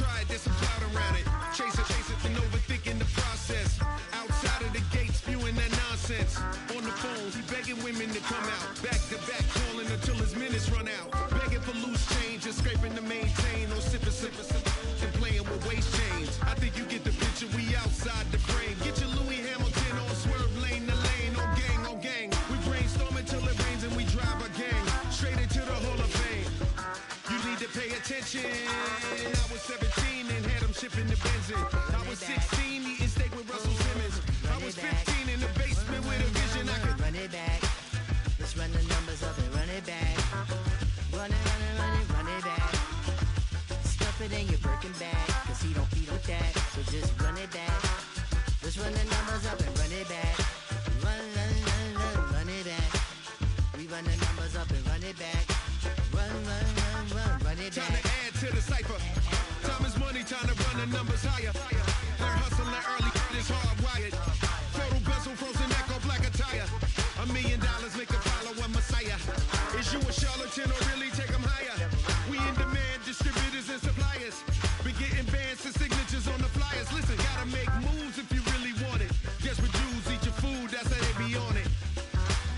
try it, there's some cloud around it. Chase it, and overthinking the process. Outside of the gates, spewing that nonsense. On the phone, he begging women to come out. Back to back, calling until his minutes run out. Begging for loose change and scraping to maintain. No sipping, and playing with waist chains. I think you get the picture, we outside the frame. Get your Louis Hamilton on swerve lane to lane. On gang. We brainstorm until it rains and we drive our gang straight into the Hall of Fame. You need to pay attention. I was 17 and had them shipping the benzin. I was 16 eating steak with Russell Simmons. I was 15 in the basement with a vision. I could run it back. Let's run the numbers up and run it back. Run it back. Stuff it in your Birkin bag, cause he don't feed with that. So just run it back. Let's run the numbers up and run it back. Run it back. We run the numbers up and run it back. Run it back. Time to add to the cipher. Time is money, time to run the numbers higher. Learn hustling early, it's hardwired. Photo bezel, frozen echo, black attire. $1 million make a follow a messiah. Is you a charlatan or really take them higher? We in demand, distributors and suppliers. Been getting bands and signatures on the flyers. Listen, gotta make moves if you really want it. Guess what Jews eat your food, that's how they be on it.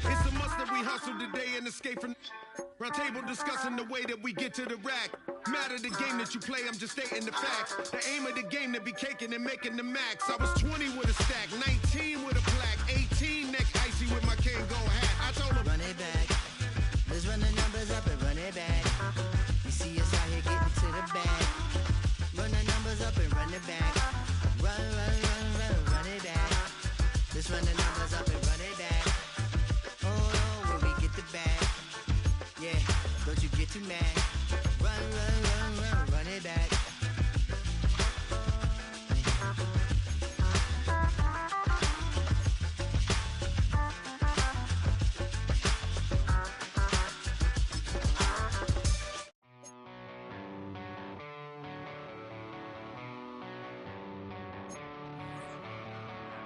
It's a must that we hustle today and escape from round table discussing the way that we get to the rack. Matter the game that you play, I'm just stating the facts. The aim of the game to be caking and making the max. I was 20 with a stack, 19 with a plaque, 18 neck icy with my Kango hat. I told him, run it back. Let's run the numbers up and run it back. You see us out here getting to the bag. Run the numbers up and run it back. Run it back. Let's run the numbers up and run it back. Oh, when we get the bag. Yeah, don't you get too mad. Run it back.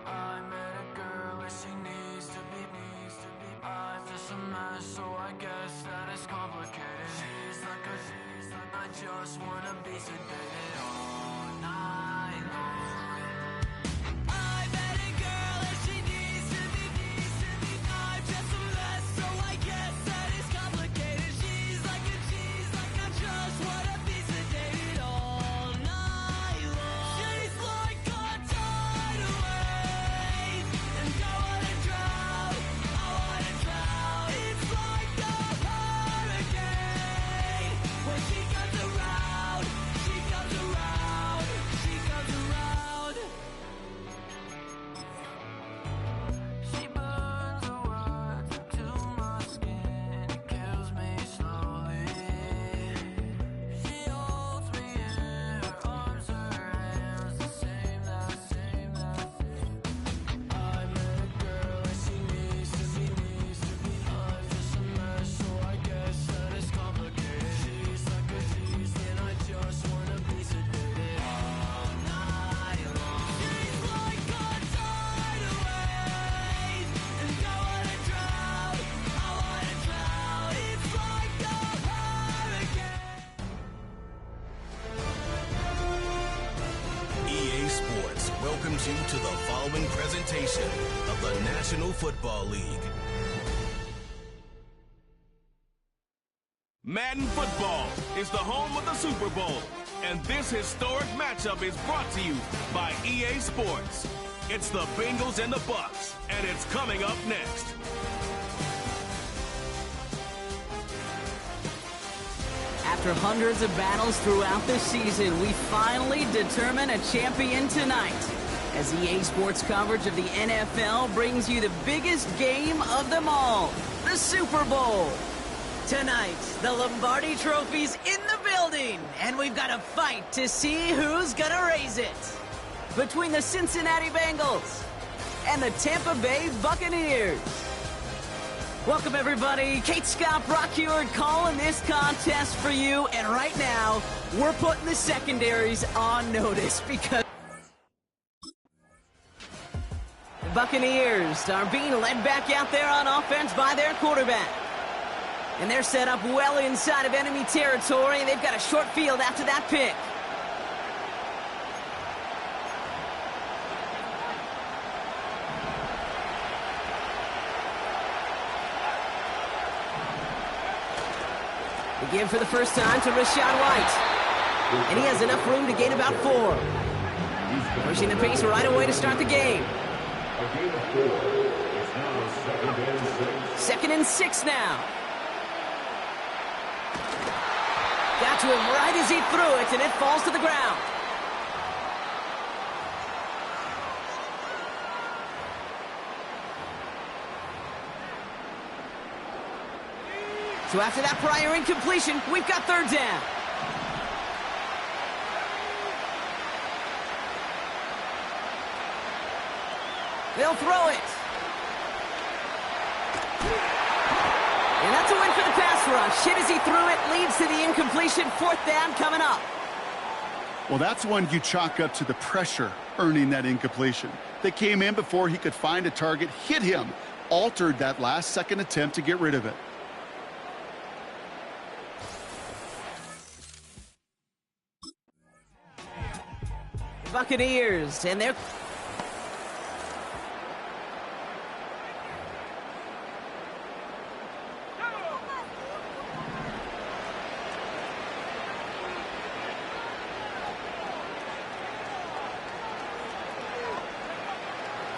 I met a girl and she needs to be. I'm just a mess, so I guess that it's complicated. She's like I just wanna be sedated all night long. I met a girl and she needs to be. I'm just a mess, so I guess that it's complicated. She's like I just wanna be sedated all night long. She's like a tidal wave, and I wanna drown. It's like a hurricane. When she comes around, she comes around, she comes around. She burns the words into my skin. It kills me slowly. She holds me in her arms, her hands, the same. I met a girl and she needs to be. I'm just a mess, so I guess that it's complicated. She's like and I just wanna be sedated all night long. She's like a tidal wave, and I wanna drown. It's like a hurricane. EA Sports welcomes you to the following presentation of the National Football League. Madden Football is the home of the Super Bowl, and this historic matchup is brought to you by EA Sports. It's the Bengals and the Bucks, and it's coming up next. After hundreds of battles throughout the season, we finally determine a champion tonight. As EA Sports coverage of the NFL brings you the biggest game of them all, the Super Bowl. Tonight, the Lombardi Trophy's in the building, and we've got a fight to see who's gonna raise it. Between the Cincinnati Bengals and the Tampa Bay Buccaneers. Welcome, everybody. Kate Scott, Brock Heward calling this contest for you, and right now, we're putting the secondaries on notice because the Buccaneers are being led back out there on offense by their quarterback. And they're set up well inside of enemy territory. They've got a short field after that pick. Again for the first time to Rashad White. And he has enough room to gain about 4. Pushing the pace right away to start the game. Second and 6 now. Got to him right as he threw it, and it falls to the ground. So after that prior incompletion, we've got 3rd down. They'll throw it. And that's a win for the pass rush. Hit as he threw it, leads to the incompletion. 4th down coming up. Well, that's one you chalk up to the pressure earning that incompletion. They came in before he could find a target, hit him, altered that last-second attempt to get rid of it. Buccaneers, and they're...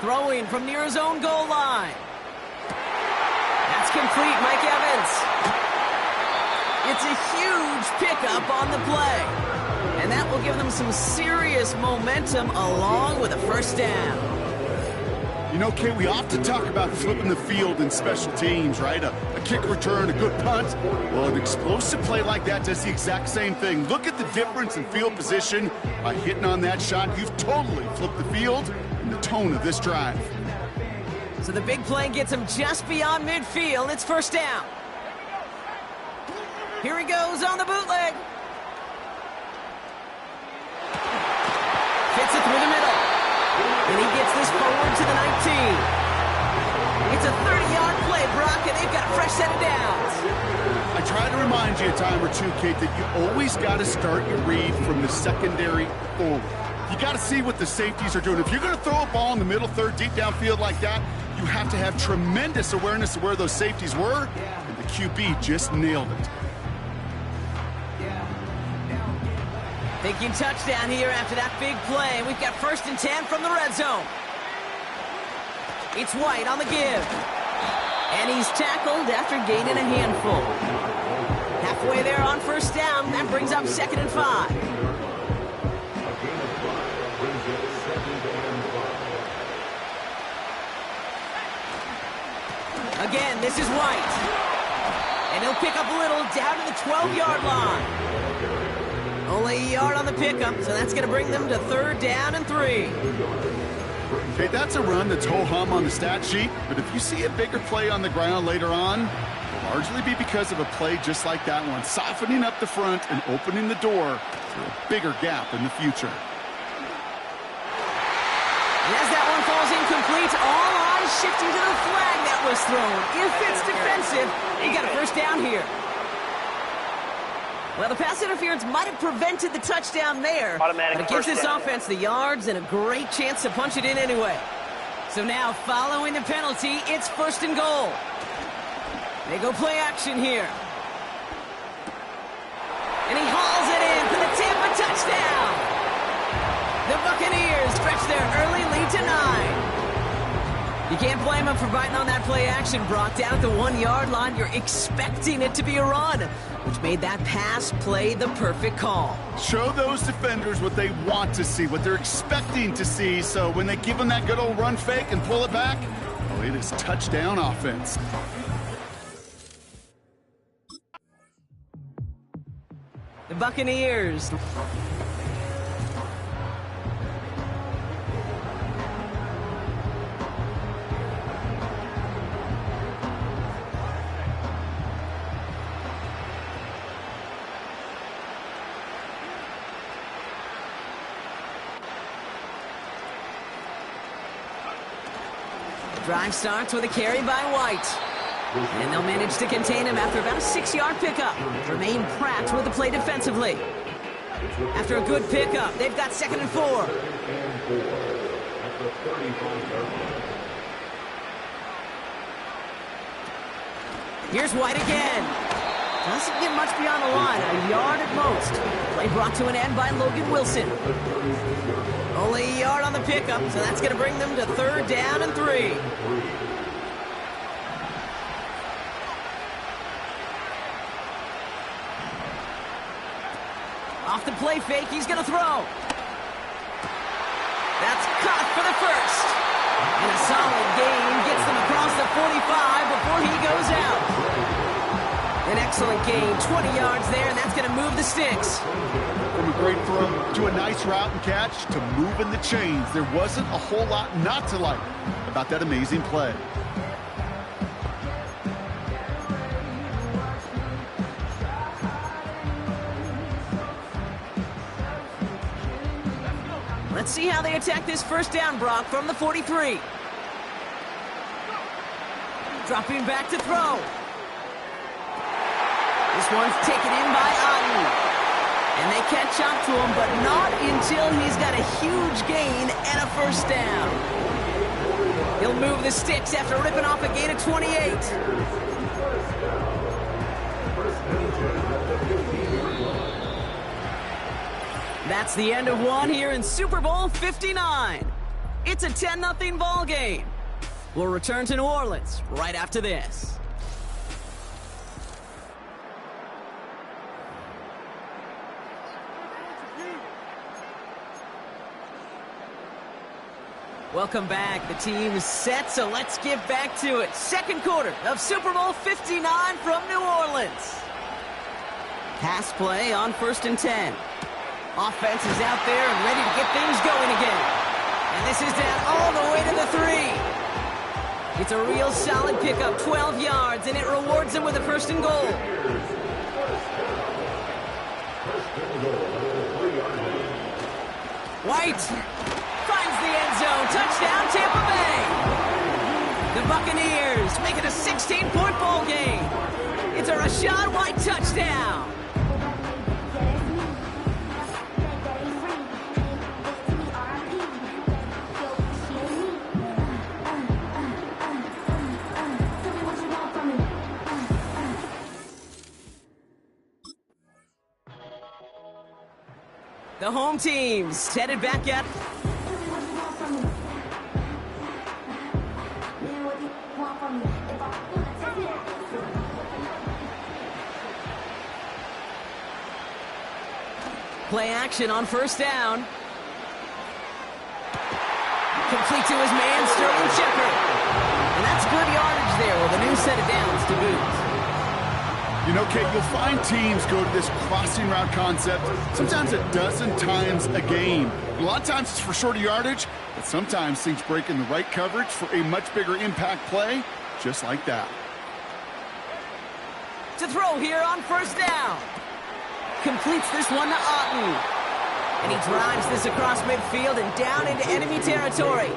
throwing from near his own goal line. That's complete, Mike Evans. It's a huge pickup on the play. And that will give them some serious momentum along with a 1st down. You know, Kate, we often talk about flipping the field in special teams, right? A kick return, a good punt. Well, an explosive play like that does the exact same thing. Look at the difference in field position. By hitting on that shot, you've totally flipped the field and the tone of this drive. So the big play gets him just beyond midfield. It's 1st down. Here he goes on the bootleg. Fits it through the middle. And he gets this forward to the 19. It's a 30-yard play, Brock, and they've got a fresh set of downs. I try to remind you a time or two, Kate, that you always got to start your read from the secondary forward. You got to see what the safeties are doing. If you're going to throw a ball in the middle third, deep downfield like that, you have to have tremendous awareness of where those safeties were, and the QB just nailed it. Thinking touchdown here after that big play. We've got 1st and 10 from the red zone. It's White on the give. And he's tackled after gaining a handful. Halfway there on 1st down. That brings up 2nd and 5. Again, this is White. And he'll pick up a little down to the 12-yard line. Only a yard on the pickup, so that's going to bring them to 3rd down and 3. Okay, that's a run that's ho-hum on the stat sheet, but if you see a bigger play on the ground later on, it'll largely be because of a play just like that one, softening up the front and opening the door for a bigger gap in the future. And as that one falls incomplete, all eyes shifting to the flag that was thrown. If it's defensive, you got a 1st down here. Well, the pass interference might have prevented the touchdown there, but it gives this offense the yards and a great chance to punch it in anyway. So now, following the penalty, it's 1st and goal. They go play action here. And he hauls it in for the Tampa touchdown. The Buccaneers stretch their early lead to 9. You can't blame him for biting on that play action, Brock. Down at the 1-yard line, you're expecting it to be a run, which made that pass play the perfect call. Show those defenders what they want to see, what they're expecting to see, so when they give them that good old run fake and pull it back, oh, it is touchdown offense. The Buccaneers. Drive starts with a carry by White. And they'll manage to contain him after about a 6-yard pickup. Jermaine Pratt with the play defensively. After a good pickup, they've got 2nd and 4. Here's White again. Doesn't get much beyond the line, a yard at most. Play brought to an end by Logan Wilson. Only a yard on the pickup, so that's going to bring them to 3rd down and 3. Off the play fake, he's going to throw. That's caught for the first. And a solid gain gets them across the 45 before he goes out. An excellent gain, 20 yards there, and that's going to move the sticks. From a great throw to a nice route and catch to moving the chains, there wasn't a whole lot not to like about that amazing play. Let's see how they attack this first down, Brock, from the 43. Dropping back to throw. This one's taken in by Otten. And they catch up to him, but not until he's got a huge gain and a first down. He'll move the sticks after ripping off a gain of 28. That's the end of one here in Super Bowl 59. It's a 10-0 ball game. We'll return to New Orleans right after this. Welcome back. The team is set, so let's get back to it. Second quarter of Super Bowl 59 from New Orleans. Pass play on 1st and 10. Offense is out there and ready to get things going again. And this is down all the way to the 3. It's a real solid pickup, 12 yards, and it rewards them with a 1st and goal. White finds the end zone. Touchdown, Tampa Bay. The Buccaneers make it a 16-point ball game. It's a Rachaad White touchdown. The home team's headed back at... Play action on 1st down. Complete to his man, Sterling Shepard. And that's good yardage there with a new set of downs to boot. You know, Kate, you'll find teams go to this crossing route concept sometimes a dozen times a game. A lot of times it's for shorter yardage, but sometimes things break in the right coverage for a much bigger impact play, just like that. To throw here on 1st down. Completes this one to Otten. And he drives this across midfield and down into enemy territory.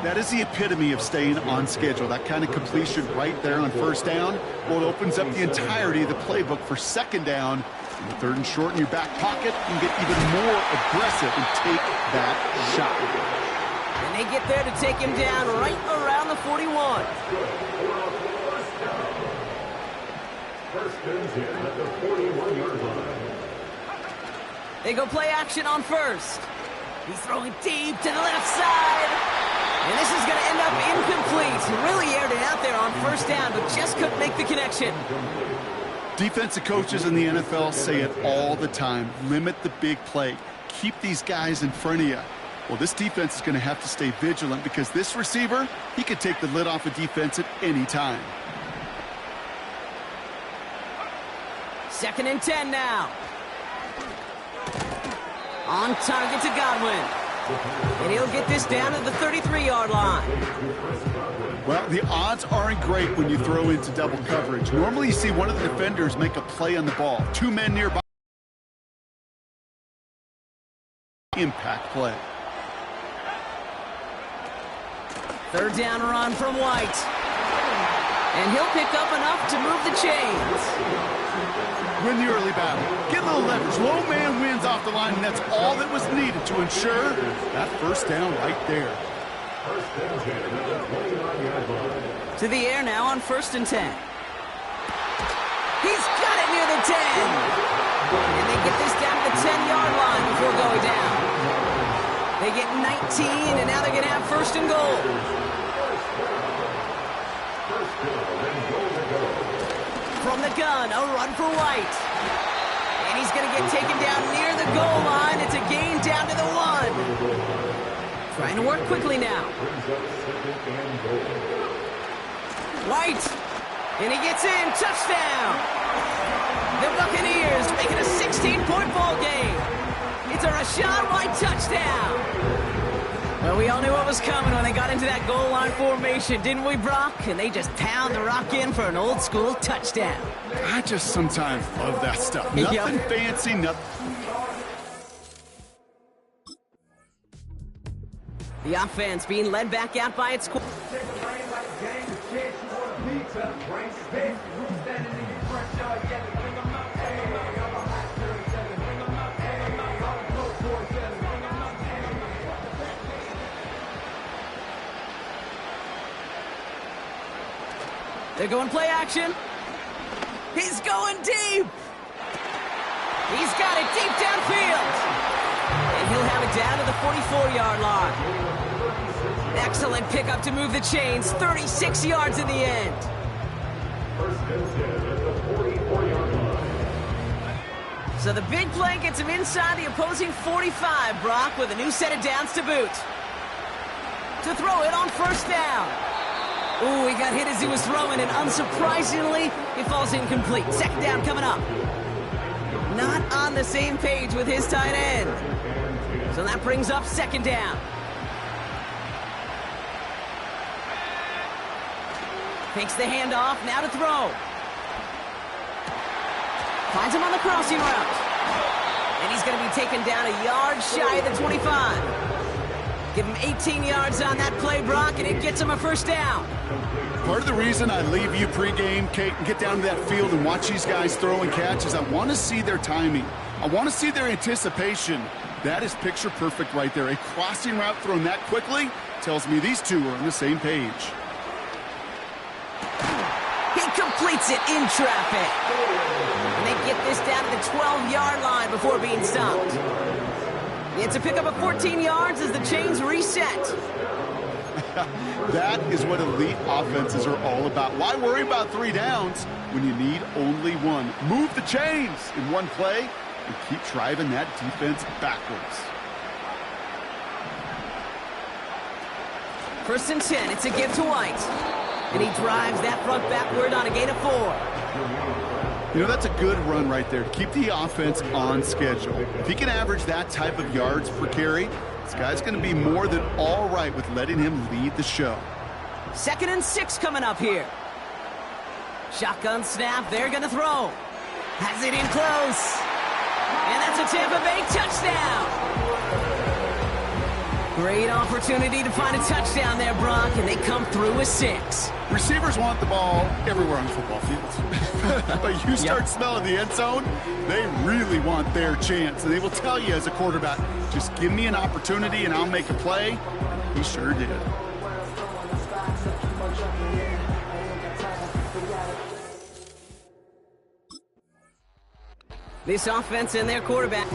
That is the epitome of staying on schedule. That kind of completion right there on 1st down. Well, it opens up the entirety of the playbook for 2nd down. And 3rd and short in your back pocket, you can get even more aggressive and take that shot. And they get there to take him down right around the 41. They go play action on 1st. He's throwing deep to the left side. And this is going to end up incomplete. Really aired it out there on 1st down, but just couldn't make the connection. Defensive coaches in the NFL say it all the time. Limit the big play. Keep these guys in front of you. Well, this defense is going to have to stay vigilant because this receiver, he could take the lid off a defense at any time. 2nd and 10 now. On target to Godwin. And he'll get this down to the 33-yard line. Well, the odds aren't great when you throw into double coverage. Normally you see one of the defenders make a play on the ball. 2 men nearby. Impact play. 3rd down run from White. And he'll pick up enough to move the chains. Win the early battle. Get a little leverage. Low man wins off the line, and that's all that was needed to ensure that 1st down right there. To the air now on 1st and 10. He's got it the 10. And they get this down to the 10-yard line before going down. They get 19, and now they're going to have first and goal. From the gun, a run for White. And he's going to get taken down near the goal line. It's a gain down to the 1. Trying to work quickly now. White. And he gets in. Touchdown. The Buccaneers make it a 16-point ball game. It's a Rachaad White touchdown. Well, we all knew what was coming when they got into that goal line formation, didn't we, Brock? And they just pound the rock in for an old-school touchdown. I just sometimes love that stuff. Nothing fancy, nothing. The offense being led back out by its core. They're going play action. He's going deep. He's got it deep downfield. And he'll have it down to the 44-yard line. Excellent pickup to move the chains. 36 yards in the end. So the big play gets him inside the opposing 45, Brock, with a new set of downs to boot. To throw it on first down. Ooh, he got hit as he was throwing, and unsurprisingly, he falls incomplete. Second down coming up. Not on the same page with his tight end. So that brings up second down. Takes the handoff, now to throw. Finds him on the crossing route. And he's going to be taken down a yard shy of the 25. Give him 18 yards on that play, Brock, and it gets him a first down. Part of the reason I leave you pregame, Kate, and get down to that field and watch these guys throw and catch is I want to see their timing. I want to see their anticipation. That is picture perfect right there. A crossing route thrown that quickly tells me these two are on the same page. He completes it in traffic. And they get this down to the 12-yard line before being stopped. It's a pickup of 14 yards as the chains reset. That is what elite offenses are all about. Why worry about 3 downs when you need only 1? Move the chains in one play and keep driving that defense backwards. First and 10, it's a give to White. And he drives that front backward on a gain of 4. You know, that's a good run right there to keep the offense on schedule. If he can average that type of yards per carry, this guy's going to be more than all right with letting him lead the show. Second and 6 coming up here. Shotgun snap, they're going to throw. Has it in close. And that's a Tampa Bay touchdown. Great opportunity to find a touchdown there, Brock, and they come through with 6. Receivers want the ball everywhere on the football field. But you start smelling the end zone, they really want their chance. And they will tell you as a quarterback, just give me an opportunity and I'll make a play. He sure did. This offense and their quarterback.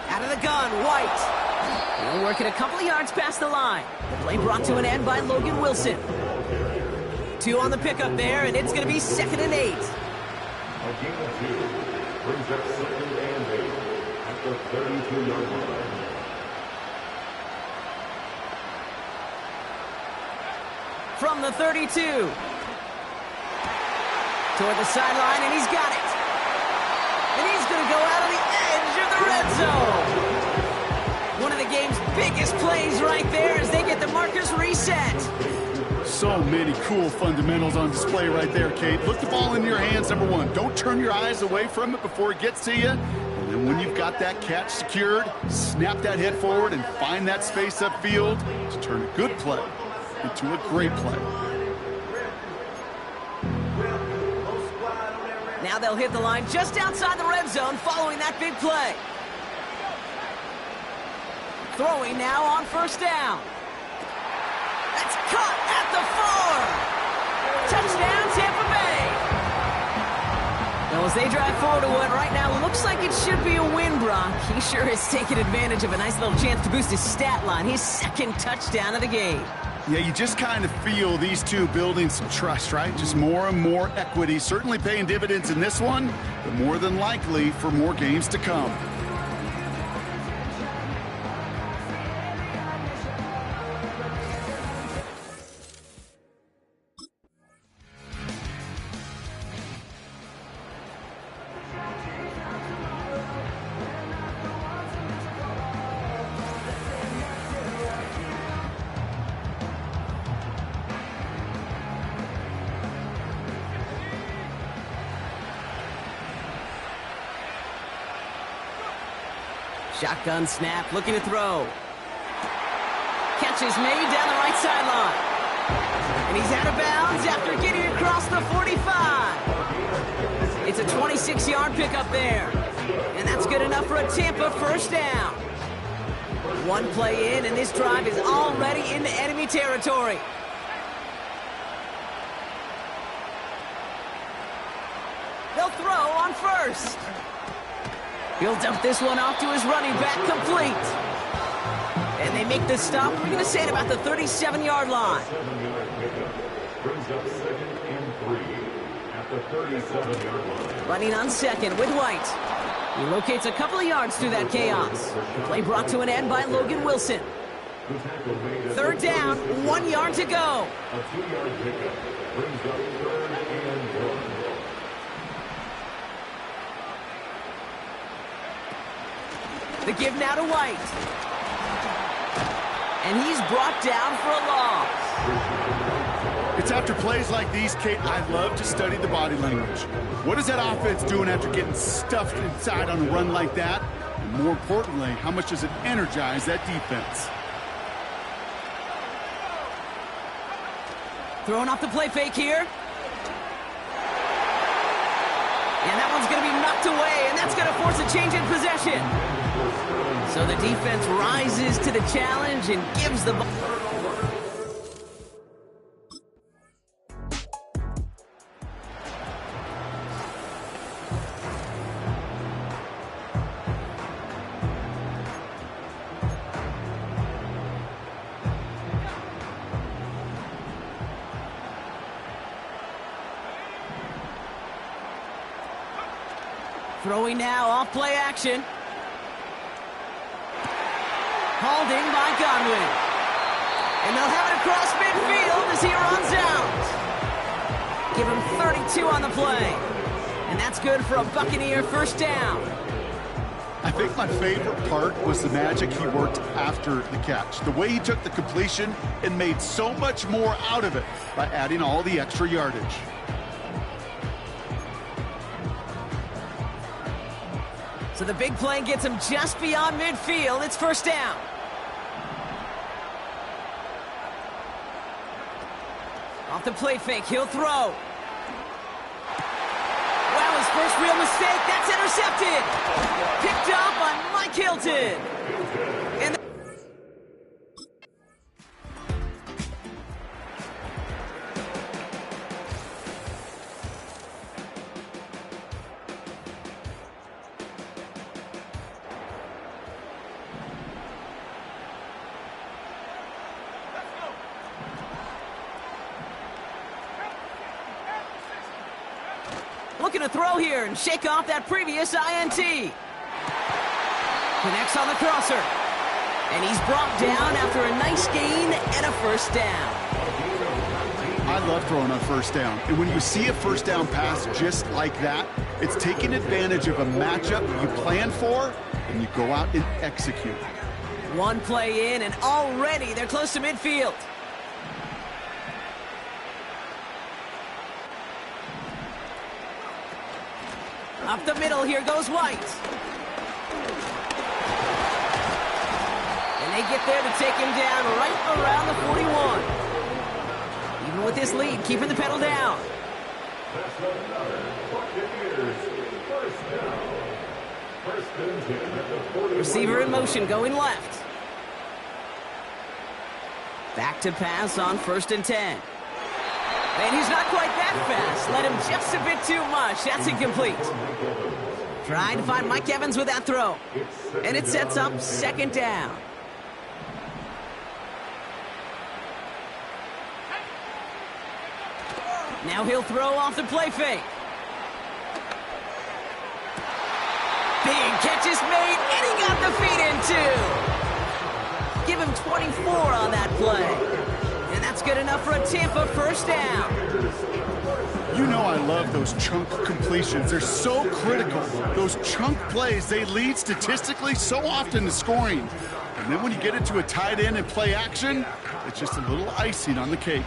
Out of the gun, White. He'll work it a couple of yards past the line. The play brought to an end by Logan Wilson. 2 on the pickup there, and it's going to be 2nd and 8. A gain of 2 brings up 2nd and 8 at the 32-yard line. From the 32. Toward the sideline, and he's got it. And he's going to go out on the edge of the red zone. One of the game's biggest plays right there as they get the markers reset. So many cool fundamentals on display right there, Kate. Look the ball in your hands, number 1. Don't turn your eyes away from it before it gets to you. And then when you've got that catch secured, snap that head forward and find that space upfield to turn a good play into a great play. Now Now they'll hit the line just outside the red zone following that big play. Throwing now on first down. That's caught at the 4. Touchdown, Tampa Bay. Now as they drive forward to what right now looks like it should be a win, Brock. He sure has taken advantage of a nice little chance to boost his stat line. His second touchdown of the game. Yeah, you just kind of feel these two building some trust, right? Just more and more equity. Certainly paying dividends in this one, but more than likely for more games to come. Shotgun snap, looking to throw. Catch is made down the right sideline. And he's out of bounds after getting across the 45. It's a 26-yard pickup there. And that's good enough for a Tampa first down. One play in, and this drive is already into enemy territory. They'll throw on first. He'll dump this one off to his running back, complete. And they make the stop. We're going to say it about the 37-yard line. 7-yard pickup brings up 2nd and 3 at the 37-yard line. Running on second with White. He locates a couple of yards through that chaos. The play brought to an end by Logan Wilson. Third down, 1 yard to go. A 2-yard pickup brings up 3rd and 1. The give now to White. And he's brought down for a loss. It's after plays like these, Kate, I love to study the body language. What is that offense doing after getting stuffed inside on a run like that? And more importantly, how much does it energize that defense? Throwing off the play fake here. And that one's going to be knocked away, and that's going to force a change in possession. So the defense rises to the challenge and gives the ball. Throwing now off play action. Hauled in by Godwin. And they'll have it across midfield as he runs out. Give him 32 on the play. And that's good for a Buccaneer first down. I think my favorite part was the magic he worked after the catch. The way he took the completion and made so much more out of it by adding all the extra yardage. So the big play gets him just beyond midfield. It's first down. Off the play fake, he'll throw. Well, his first real mistake, that's intercepted. Picked up on Mike Hilton. And looking to throw here and shake off that previous INT. Connects on the crosser. And he's brought down after a nice gain and a first down. I love throwing on first down. And when you see a first down pass just like that, it's taking advantage of a matchup you plan for, and you go out and execute. One play in, and already they're close to midfield. Up the middle, here goes White. And they get there to take him down right around the 41. Even with this lead, keeping the pedal down. That's another Buccaneers first down. First and 10 at the 41. Receiver in motion, going left. Back to pass on 1st and 10. And he's not quite that fast. Let him just a bit too much. That's incomplete. Trying to find Mike Evans with that throw. And it sets up 2nd down. Now he'll throw off the play fake. Big catch is made, and he got the feet in too. Give him 24 on that play. And that's good enough for a Tampa 1st down. You know I love those chunk completions. They're so critical. Those chunk plays, they lead statistically so often to scoring. And then when you get into a tight end and play action, it's just a little icing on the cake.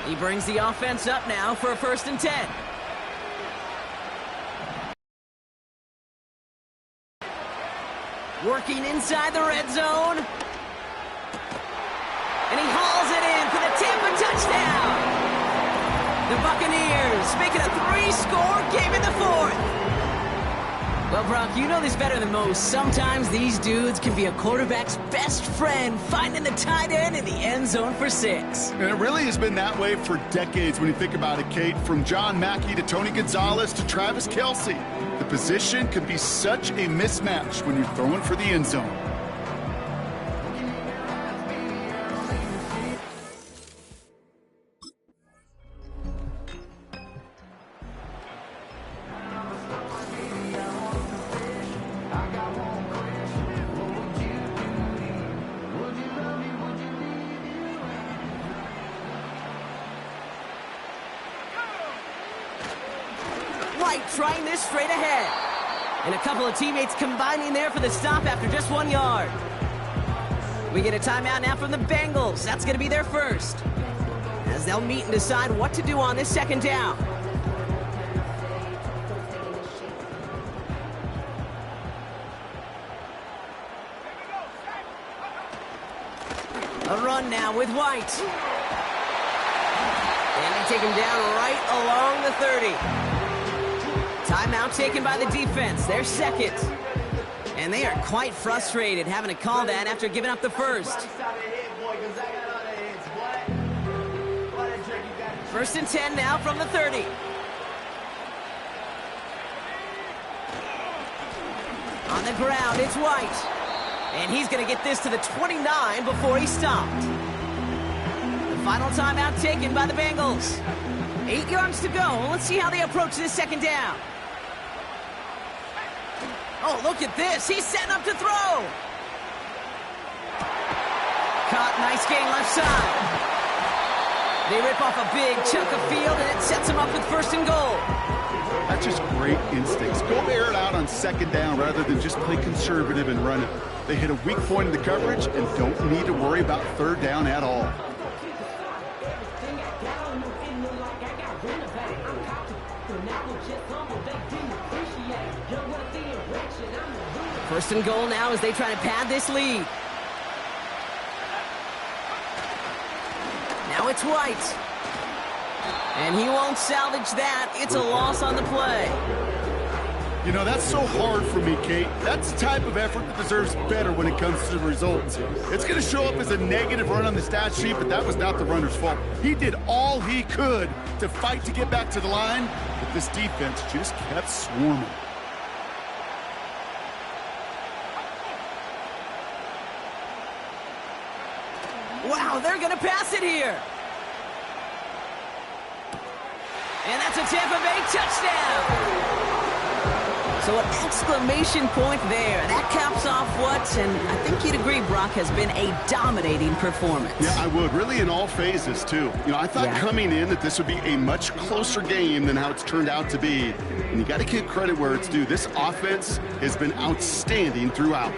He brings the offense up now for a 1st and 10. Working inside the red zone. And he hauls it in for the Tampa touchdown. The Buccaneers making a 3-score game in the 4th. Well, Brock, you know this better than most. Sometimes these dudes can be a quarterback's best friend, finding the tight end in the end zone for 6. And it really has been that way for decades when you think about it, Kate. From John Mackey to Tony Gonzalez to Travis Kelce. The position can be such a mismatch when you're throwing for the end zone. Trying this straight ahead. And a couple of teammates combining there for the stop after just 1 yard. We get a timeout now from the Bengals. That's going to be their first, as they'll meet and decide what to do on this 2nd down. A run now with White. And they take him down right along the 30. Timeout taken by the defense, their 2nd. And they are quite frustrated having to call that after giving up the 1st. 1st and 10 now from the 30. On the ground, it's White. And he's going to get this to the 29 before he's stopped. The final timeout taken by the Bengals. 8 yards to go. Let's see how they approach this 2nd down. Oh, look at this. He's setting up to throw. Caught, nice gain left side. They rip off a big chunk of field, and it sets him up with 1st and goal. That's just great instincts. Go air it out on 2nd down rather than just play conservative and run it. They hit a weak point in the coverage and don't need to worry about 3rd down at all. First and goal now as they try to pad this lead. Now it's White. And he won't salvage that. It's a loss on the play. You know, that's so hard for me, Kate. That's the type of effort that deserves better when it comes to the results. It's going to show up as a negative run on the stat sheet, but that was not the runner's fault. He did all he could to fight to get back to the line, but this defense just kept swarming. Wow, they're going to pass it here. And that's a Tampa Bay touchdown. So an exclamation point there. That caps off what, and I think you'd agree, Brock, has been a dominating performance. Yeah, I would. Really in all phases, too. You know, I thought coming in that this would be a much closer game than how it's turned out to be. And you got to give credit where it's due. This offense has been outstanding throughout.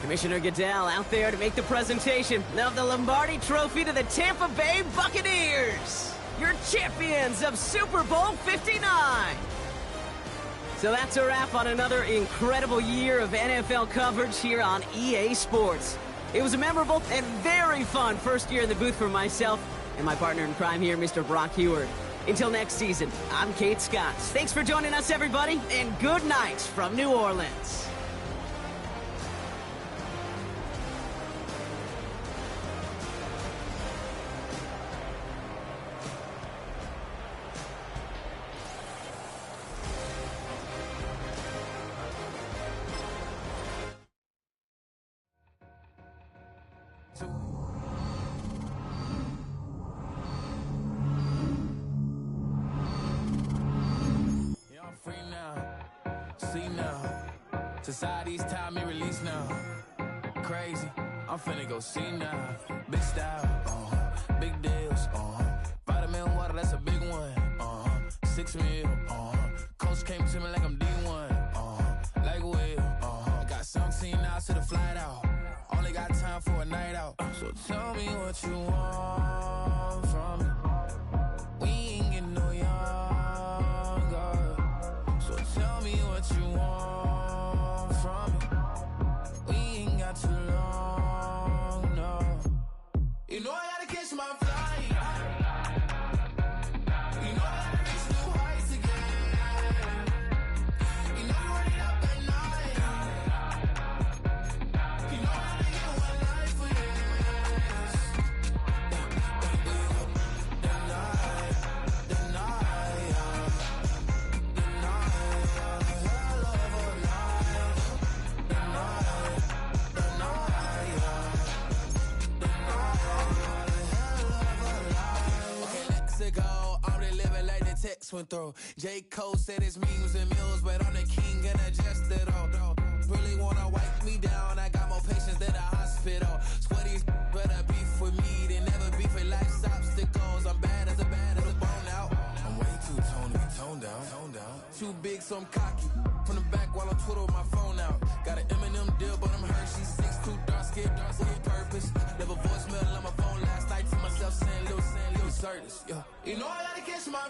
Commissioner Goodell out there to make the presentation of the Lombardi Trophy to the Tampa Bay Buccaneers, your champions of Super Bowl 59. So that's a wrap on another incredible year of NFL coverage here on EA Sports. It was a memorable and very fun first year in the booth for myself and my partner in crime here, Mr. Brock Heward. Until next season, I'm Kate Scott. Thanks for joining us, everybody, and good night from New Orleans. Society's time me release now. Crazy, I'm finna go see now. Big style, big deals, vitamin water, that's a big one. 6 mil, coach came to me like I'm D1, like Will. Got 17 hours to the flight out. Only got time for a night out. So tell me what you want from me. We ain't getting no younger. So tell me what you want from me. We ain't got too long, no. You know I gotta catch my flight. You know I gotta reach new heights again. You know we're running up at night. You know I gotta get one life for this. The night, hell of a night. The night, Mexico, I'm really living like the text went through. J. Cole said his memes and meals, but I'm the king and adjusted all. Really wanna wipe me down, I got more patience than a hospital. Sweaty's better beef with me than never beef with life's obstacles. I'm bad as a bone out. I'm way too toned to be toned down. Too big, so I'm cocky. From the back while I'm Twitter with my phone out. Got an Eminem deal, but I'm Hershey. 6'2", dark skin purpose. Never voicemail on my phone last night to myself saying, Lil Curtis, yeah. You know I gotta catch my